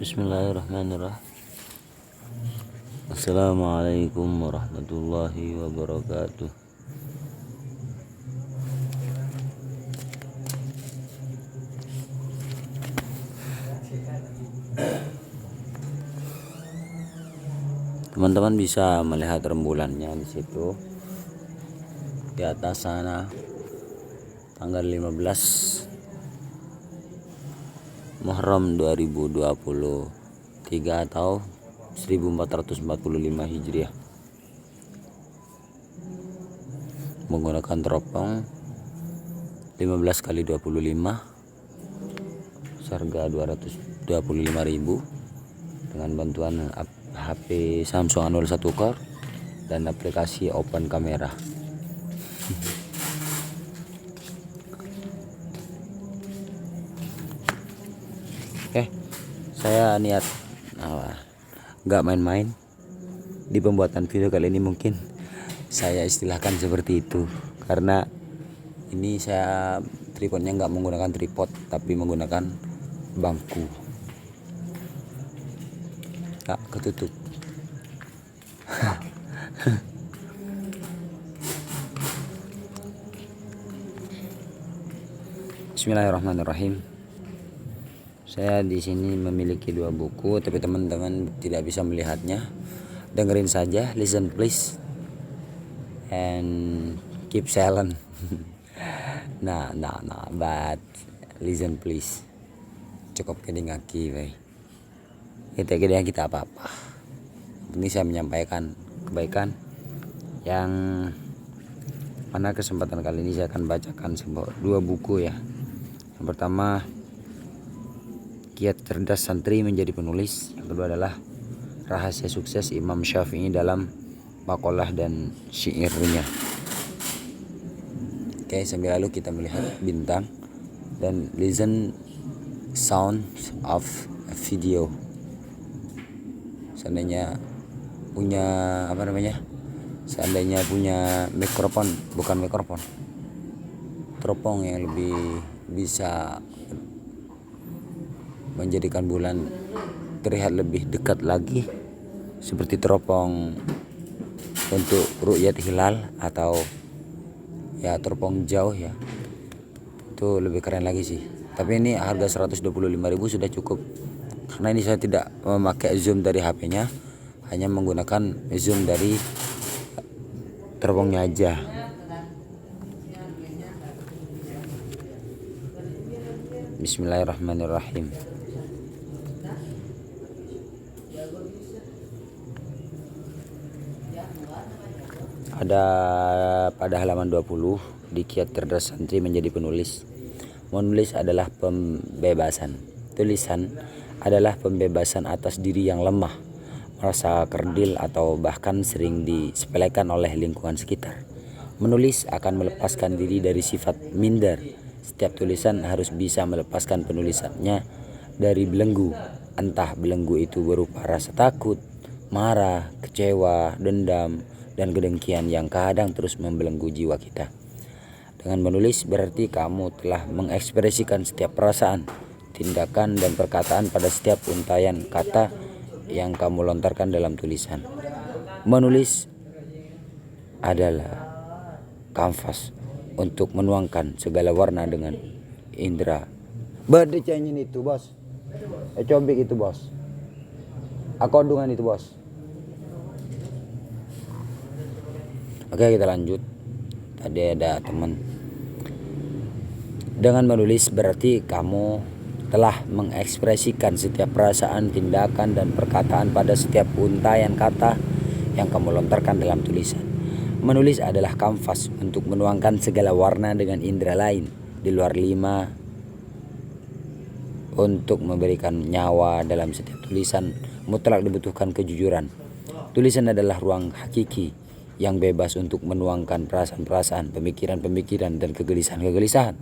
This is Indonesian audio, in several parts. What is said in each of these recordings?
Bismillahirrahmanirrahim. Assalamualaikum warahmatullahi wabarakatuh. Teman-teman bisa melihat rembulannya di situ di atas sana, tanggal 15 Muharram 2023 atau 1445 Hijriah, menggunakan teropong 15 kali 25 seharga 225.000 dengan bantuan HP Samsung A01 Core dan aplikasi Open Camera. Oke, saya niat nggak main-main di pembuatan video kali ini. Mungkin saya istilahkan seperti itu karena ini saya tripodnya nggak menggunakan tripod tapi menggunakan bangku. Ketutup. Bismillahirrahmanirrahim. Saya di sini memiliki 2 buku, tapi teman-teman tidak bisa melihatnya. Dengerin saja, listen please, and keep silent. But listen please. Cukup kedingaki, baik. Kita apa-apa. Ini saya menyampaikan kebaikan yang mana kesempatan kali ini saya akan bacakan 2 buku ya. Yang pertama, Kiat Cerdas Santri Menjadi Penulis. Yang kedua adalah Rahasia Sukses Imam Syafi'i dalam Maqalah dan Syairnya. Oke, sambil lalu kita melihat bintang dan listen sound of a video. Seandainya punya mikrofon, bukan mikrofon, teropong yang lebih bisa menjadikan bulan terlihat lebih dekat lagi, seperti teropong untuk ru'yat hilal atau ya teropong jauh ya, itu lebih keren lagi sih. Tapi ini harga 125.000 sudah cukup karena ini saya tidak memakai zoom dari HP-nya, hanya menggunakan zoom dari teropongnya aja. Bismillahirrahmanirrahim. Ada pada halaman 20 di Kiat Cerdas Santri Menjadi Penulis. Menulis adalah pembebasan. Tulisan adalah pembebasan atas diri yang lemah, merasa kerdil atau bahkan sering disepelekan oleh lingkungan sekitar. Menulis akan melepaskan diri dari sifat minder. Setiap tulisan harus bisa melepaskan penulisannya dari belenggu. Entah belenggu itu berupa rasa takut, marah, kecewa, dendam, dan kedengkian yang kadang terus membelenggu jiwa kita. Dengan menulis berarti kamu telah mengekspresikan setiap perasaan, tindakan, dan perkataan pada setiap untayan kata yang kamu lontarkan dalam tulisan. Menulis adalah kanvas untuk menuangkan segala warna dengan indera. Berdecanyin itu bos, cobek itu bos, akodungan itu bos. Oke, kita lanjut. Tadi ada teman. Dengan menulis berarti kamu telah mengekspresikan setiap perasaan, tindakan, dan perkataan pada setiap untayan kata yang kamu lontarkan dalam tulisan. Menulis adalah kanvas untuk menuangkan segala warna dengan indera lain di luar 5. Untuk memberikan nyawa dalam setiap tulisan mutlak dibutuhkan kejujuran. Tulisan adalah ruang hakiki yang bebas untuk menuangkan perasaan-perasaan, pemikiran-pemikiran, dan kegelisahan-kegelisahan.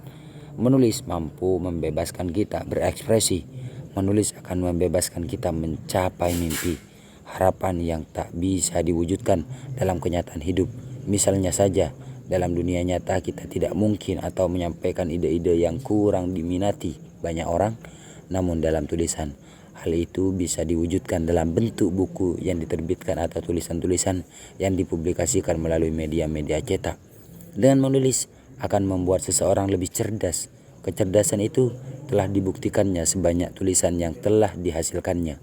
Menulis mampu membebaskan kita berekspresi. Menulis akan membebaskan kita mencapai mimpi, harapan yang tak bisa diwujudkan dalam kenyataan hidup. Misalnya saja, dalam dunia nyata kita tidak mungkin atau menyampaikan ide-ide yang kurang diminati banyak orang, namun dalam tulisan Hal itu bisa diwujudkan dalam bentuk buku yang diterbitkan atau tulisan-tulisan yang dipublikasikan melalui media-media cetak. Dengan menulis akan membuat seseorang lebih cerdas. Kecerdasan itu telah dibuktikannya sebanyak tulisan yang telah dihasilkannya.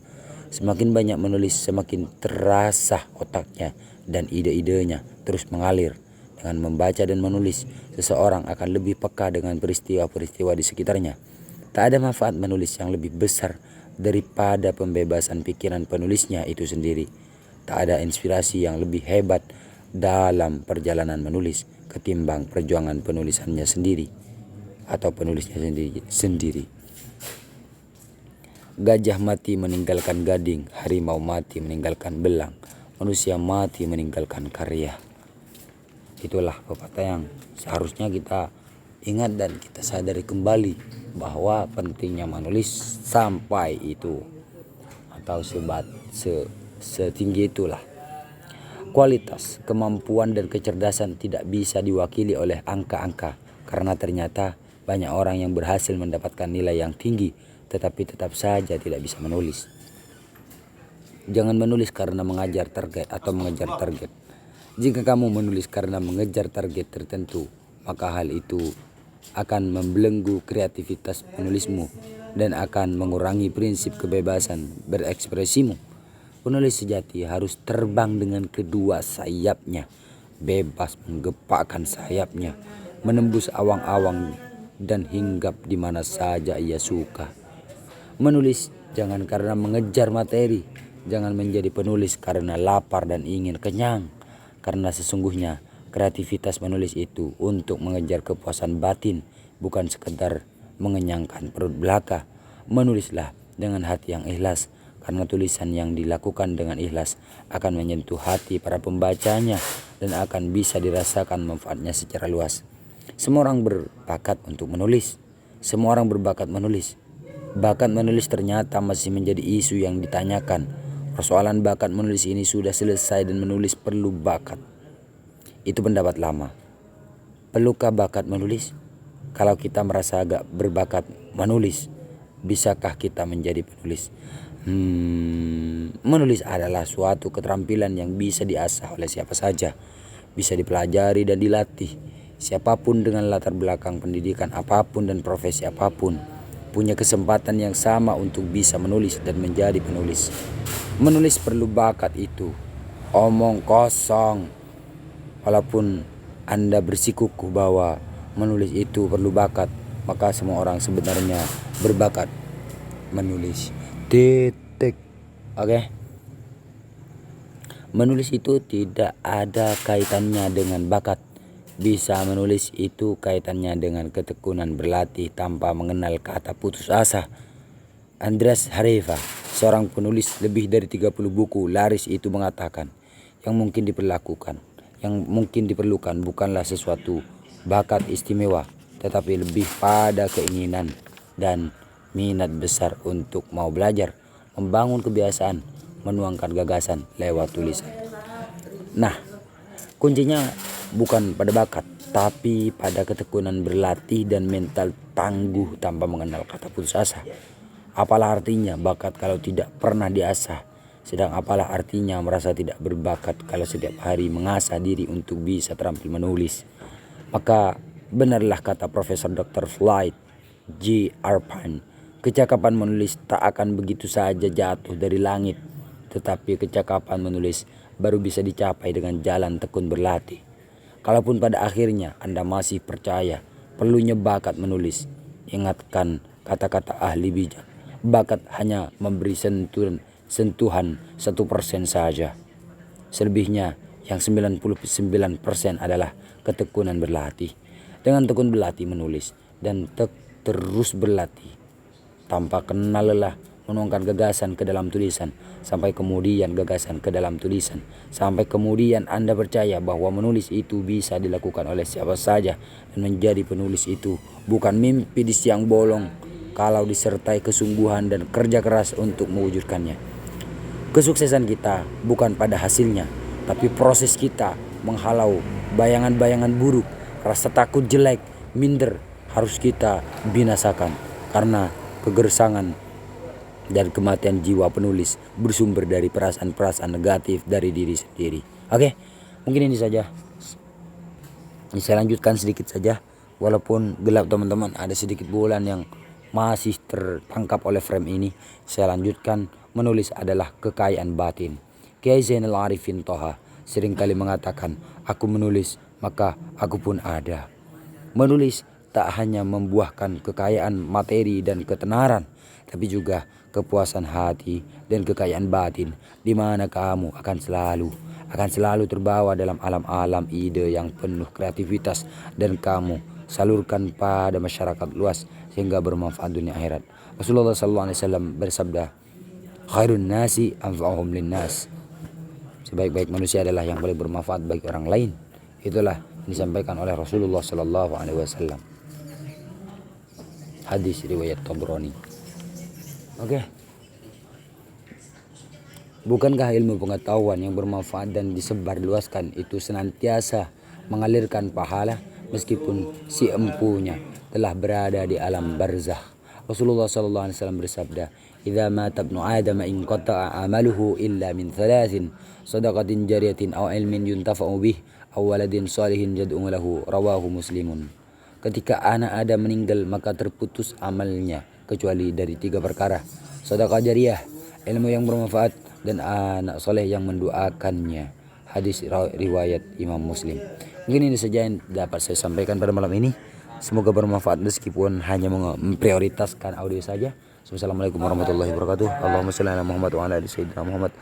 Semakin banyak menulis, semakin terasah otaknya dan ide-idenya terus mengalir. Dengan membaca dan menulis, seseorang akan lebih peka dengan peristiwa-peristiwa di sekitarnya. Tak ada manfaat menulis yang lebih besar daripada pembebasan pikiran penulisnya itu sendiri. Tak ada inspirasi yang lebih hebat dalam perjalanan menulis ketimbang perjuangan penulisannya sendiri atau penulisnya sendiri. Gajah mati meninggalkan gading, harimau mati meninggalkan belang, manusia mati meninggalkan karya. Itulah pepatah yang seharusnya kita ingat dan kita sadari kembali bahwa pentingnya menulis sampai itu atau setinggi itulah. Kualitas, kemampuan dan kecerdasan tidak bisa diwakili oleh angka-angka, karena ternyata banyak orang yang berhasil mendapatkan nilai yang tinggi tetapi tetap saja tidak bisa menulis. Jangan menulis karena mengejar target atau mengejar target. Jika kamu menulis karena mengejar target tertentu, maka hal itu akan membelenggu kreativitas penulismu dan akan mengurangi prinsip kebebasan berekspresimu. Penulis sejati harus terbang dengan kedua sayapnya, bebas menggepakkan sayapnya, menembus awang-awang dan hinggap di mana saja ia suka. Menulis jangan karena mengejar materi, jangan menjadi penulis karena lapar dan ingin kenyang, karena sesungguhnya kreativitas menulis itu untuk mengejar kepuasan batin, bukan sekedar mengenyangkan perut belaka. Menulislah dengan hati yang ikhlas, karena tulisan yang dilakukan dengan ikhlas akan menyentuh hati para pembacanya dan akan bisa dirasakan manfaatnya secara luas. Semua orang berbakat untuk menulis. Semua orang berbakat menulis. Bakat menulis ternyata masih menjadi isu yang ditanyakan. Persoalan bakat menulis ini sudah selesai dan menulis perlu bakat. Itu pendapat lama. Perlukah bakat menulis? Kalau kita merasa agak berbakat menulis, bisakah kita menjadi penulis? Menulis adalah suatu keterampilan yang bisa diasah oleh siapa saja, bisa dipelajari dan dilatih. Siapapun dengan latar belakang pendidikan apapun dan profesi apapun punya kesempatan yang sama untuk bisa menulis dan menjadi penulis. Menulis perlu bakat itu omong kosong. Walaupun Anda bersikukuh bahwa menulis itu perlu bakat, maka semua orang sebenarnya berbakat menulis. Titik. Oke. Menulis itu tidak ada kaitannya dengan bakat. Bisa menulis itu kaitannya dengan ketekunan berlatih tanpa mengenal kata putus asa. Andreas Hareva, seorang penulis lebih dari 30 buku laris itu mengatakan, yang mungkin diperlukan bukanlah sesuatu bakat istimewa, tetapi lebih pada keinginan dan minat besar untuk mau belajar, membangun kebiasaan, menuangkan gagasan lewat tulisan. Nah, kuncinya bukan pada bakat, tapi pada ketekunan berlatih dan mental tangguh tanpa mengenal kata putus asa. Apalah artinya bakat kalau tidak pernah diasah? Sedang apalah artinya merasa tidak berbakat kalau setiap hari mengasah diri untuk bisa terampil menulis? Maka benarlah kata Profesor Dr. Floyd G. Arpan, kecakapan menulis tak akan begitu saja jatuh dari langit, tetapi kecakapan menulis baru bisa dicapai dengan jalan tekun berlatih. Kalaupun pada akhirnya Anda masih percaya perlunya bakat menulis, ingatkan kata-kata ahli bijak. Bakat hanya memberi sentuhan 1% saja. Selebihnya yang 99% adalah ketekunan berlatih. Dengan tekun berlatih menulis dan terus berlatih tanpa kenal lelah, menuangkan gagasan ke dalam tulisan, sampai kemudian gagasan ke dalam tulisan, sampai kemudian Anda percaya bahwa menulis itu bisa dilakukan oleh siapa saja, dan menjadi penulis itu bukan mimpi di siang bolong kalau disertai kesungguhan dan kerja keras untuk mewujudkannya. Kesuksesan kita bukan pada hasilnya, tapi proses kita menghalau bayangan-bayangan buruk, rasa takut jelek, minder harus kita binasakan, karena kegersangan dan kematian jiwa penulis bersumber dari perasaan-perasaan negatif dari diri sendiri. Oke, mungkin ini saja. Saya lanjutkan sedikit saja. Walaupun gelap teman-teman, ada sedikit bulan yang masih tertangkap oleh frame ini. Saya lanjutkan. Menulis adalah kekayaan batin. Kiai Zainal Arifin Toha seringkali mengatakan, aku menulis maka aku pun ada. Menulis tak hanya membuahkan kekayaan materi dan ketenaran, tapi juga kepuasan hati dan kekayaan batin, di mana kamu akan selalu terbawa dalam alam-alam ide yang penuh kreativitas, dan kamu salurkan pada masyarakat luas sehingga bermanfaat dunia akhirat. Rasulullah SAW bersabda, khairun nasi anfa'uhum linnas. Sebaik-baik manusia adalah yang paling bermanfaat bagi orang lain. Itulah yang disampaikan oleh Rasulullah SAW. Hadis riwayat Tabrani. Oke. Bukankah ilmu pengetahuan yang bermanfaat dan disebarluaskan itu senantiasa mengalirkan pahala meskipun si empunya telah berada di alam barzakh? Rasulullah SAW bersabda, "Idza mata ibnu Adam in qata'a amaluhu illa min thalathin, shadaqatin jariyatin aw ilmin yuntafa'u bih, aw waladin shalihin yad'u lahu." Rawahu Muslimun. Ketika anak Adam meninggal, maka terputus amalnya kecuali dari 3 perkara: sedekah jariyah, ilmu yang bermanfaat, dan anak soleh yang mendoakannya. Hadis riwayat Imam Muslim. Mungkin ini saja yang dapat saya sampaikan pada malam ini. Semoga bermanfaat meskipun hanya memprioritaskan audio saja. Wassalamualaikum warahmatullahi wabarakatuh. Allahumma shalli ala Muhammad wa ala ali sayyidina Muhammad.